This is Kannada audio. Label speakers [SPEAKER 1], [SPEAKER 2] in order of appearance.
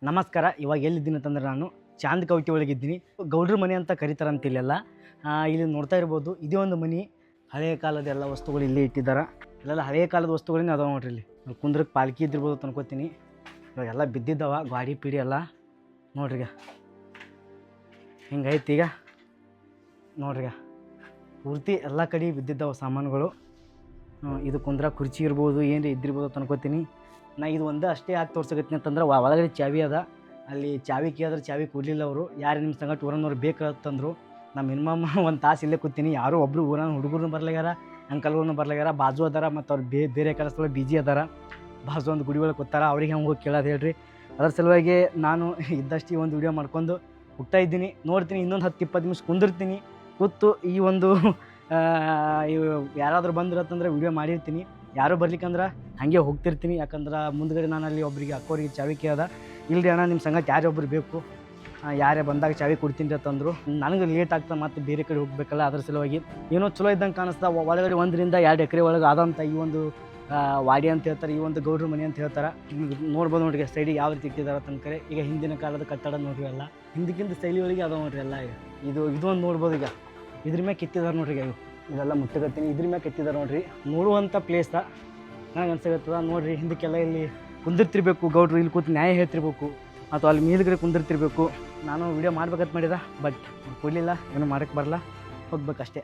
[SPEAKER 1] ನಮಸ್ಕಾರ. ಇವಾಗ ಎಲ್ಲಿದ್ದೀನಿ ಅಂತಂದ್ರೆ ನಾನು ಚಾಂದಕವಟಿ ಒಳಗಿದ್ದೀನಿ. ಗೌಡ್ರ ಮನೆ ಅಂತ ಕರೀತಾರಂತ ಇಲ್ಲೆಲ್ಲ. ಇಲ್ಲಿ ನೋಡ್ತಾ ಇರ್ಬೋದು, ಇದೇ ಒಂದು ಮನೆ. ಹಳೆಯ ಕಾಲದ ಎಲ್ಲ ವಸ್ತುಗಳು ಇಲ್ಲೇ ಇಟ್ಟಿದ್ದಾರೆ. ಇಲ್ಲೆಲ್ಲ ಹಳೆಯ ಕಾಲದ ವಸ್ತುಗಳನ್ನೇ ಅದಾವ ನೋಡ್ರಿ. ಇಲ್ಲಿ ಕುಂದ್ರಕ್ಕೆ ಪಾಲ್ಕಿ ಇದ್ದಿರ್ಬೋದು ಅನ್ಕೋತೀನಿ. ಇವಾಗೆಲ್ಲ ಬಿದ್ದಿದ್ದಾವ ಗಾಡಿ ಪೀಡಿ ಎಲ್ಲ ನೋಡ್ರಿ. ಹಿಂಗೈತಿ ಈಗ ನೋಡ್ರಿ. ಪೂರ್ತಿ ಎಲ್ಲ ಕಡೆ ಬಿದ್ದಿದ್ದಾವ ಸಾಮಾನುಗಳು. ಇದು ಕುಂದ್ರ ಕುರ್ಚಿ ಇರ್ಬೋದು, ಏನು ಇದ್ದಿರ್ಬೋದು ಅನ್ಕೋತೀನಿ. ನಾ ಇದು ಒಂದೇ ಅಷ್ಟೇ ಯಾಕೆ ತೋರ್ಸಕತ್ತೀನಿ ಅಂತಂದ್ರೆ ಒಳಗಡೆ ಚಾವಿ ಅದ. ಅಲ್ಲಿ ಚಾವಿ ಕೇಳಿದ್ರೆ ಚಾವಿ ಕೊಡಲಿಲ್ಲ ಅವರು. ಯಾರು ನಿಮ್ಮ ಸಂಗಟ ಊರನ್ನವ್ರು ಬೇಕಂತಂದರು. ನಾ ಮಿನಿಮಮ್ ಒಂದು ತಾಸು ಇಲ್ಲೇ ಕೂತೀನಿ. ಯಾರೂ ಒಬ್ಬರು ಊರನ್ನ ಹುಡುಗರು ಬರ್ಲಾಗ್ಯಾರ, ಅಂಕಲ್ಗಳನ್ನ ಬರ್ಲಾಗ್ಯಾರ. ಬಾಜು ಅದಾರ ಮತ್ತು ಅವ್ರು ಬೇರೆ ಕೆಲಸಗಳು ಬಿಜಿ ಅದಾರ. ಬಾಜು ಒಂದು ಗುಡಿ ಒಳಗೆ ಕೂತಾರ. ಅವ್ರಿಗೆ ಹೆಂಗೆ ಹೋಗಿ ಕೇಳೋದು ಹೇಳ್ರಿ. ಅದರ ಸಲುವಾಗಿ ನಾನು ಇದ್ದಷ್ಟು ಈ ಒಂದು ವಿಡಿಯೋ ಮಾಡ್ಕೊಂಡು ಹೋಗ್ತಾ ಇದ್ದೀನಿ. ನೋಡ್ತೀನಿ, ಇನ್ನೊಂದು 10-20 ನಿಮಿಷ ಕುಂದಿರ್ತೀನಿ. ಕೂತು ಈ ಒಂದು ಯಾರಾದರೂ ಬಂದಿರತ್ತಂದ್ರೆ ವಿಡಿಯೋ ಮಾಡಿರ್ತೀನಿ. ಯಾರೂ ಬರ್ಲಿಕ್ಕಂದ್ರೆ ಹಾಗೆ ಹೋಗ್ತಿರ್ತೀನಿ. ಯಾಕಂದ್ರೆ ಮುಂದ್ಗಡೆ ನಾನು ಅಲ್ಲಿ ಒಬ್ಬರಿಗೆ ಅಕ್ಕೋರಿಗೆ ಚಾವಿ ಕೇಳ್ದ. ಇಲ್ಲರಿ ಅಣ್ಣ, ನಿಮ್ಮ ಸಂಗತಿ ಯಾರೊಬ್ಬರು ಬೇಕು, ಯಾರೇ ಬಂದಾಗ ಚಾವಿ ಕೊಡ್ತೀನಿ ಅಂತಂದರು. ನನಗೆ ಲೇಟ್ ಆಗ್ತದೆ, ಮತ್ತು ಬೇರೆ ಕಡೆ ಹೋಗ್ಬೇಕಲ್ಲ. ಅದ್ರ ಸಲುವಾಗಿ ಏನೋ ಚಲೋ ಇದ್ದಂಗೆ ಕಾಣಿಸ್ತಾ. ಒಳಗಡೆ 1 2 ಎಕರೆ ಒಳಗೆ ಆದಂಥ ಈ ಒಂದು ವಾಡಿ ಅಂತ ಹೇಳ್ತಾರೆ, ಈ ಒಂದು ಗೌಡ್ರ ಮನೆ ಅಂತ ಹೇಳ್ತಾರೆ. ನಿಮಗೆ ನೋಡ್ಬೋದು ನೋಡ್ರಿ ಸೈಡಿಗೆ ಯಾವ ರೀತಿ ಇಟ್ಟಿದ್ದಾರೆ ತನಕರೆ. ಈಗ ಹಿಂದಿನ ಕಾಲದ ಕಟ್ಟಡ ನೋಡ್ರಿ, ಎಲ್ಲ ಹಿಂದಕ್ಕಿಂತ ಶೈಲಿ ಒಳಗೆ ಅದಾವ ನೋಡ್ರಿ ಎಲ್ಲ. ಈಗ ಇದು ಒಂದು ನೋಡ್ಬೋದು. ಈಗ ಇದ್ರ ಮ್ಯಾಗ ಕೆತ್ತಿದಾರೆ ನೋಡ್ರಿ. ಇದೆಲ್ಲ ಮುಟ್ಟಕತ್ತೀನಿ, ಇದ್ರ ಮ್ಯಾಗ ಕೆತ್ತಿದಾರೆ ನೋಡ್ರಿ. ನೋಡುವಂಥ ಪ್ಲೇಸ ನನಗೆ ಅನ್ಸಕತ್ತದ ನೋಡ್ರಿ. ಹಿಂದಕ್ಕೆಲ್ಲ ಇಲ್ಲಿ ಕುಂದಿರ್ತಿರ್ಬೇಕು ಗೌಡ್ರು, ಇಲ್ಲಿ ಕೂತು ನ್ಯಾಯ ಹೇಳ್ತಿರ್ಬೇಕು, ಅಥವಾ ಅಲ್ಲಿ ಮೇಲ್ಗಡೆ ಕುಂದಿರ್ತಿರ್ಬೇಕು. ನಾನು ವಿಡಿಯೋ ಮಾಡ್ಬೇಕಂತ ಮಾಡಿದ, ಬಟ್ ಕೊಡಲಿಲ್ಲ, ಏನೂ ಮಾಡೋಕ್ಕೆ ಬರಲ್ಲ, ಹೋಗ್ಬೇಕಷ್ಟೇ.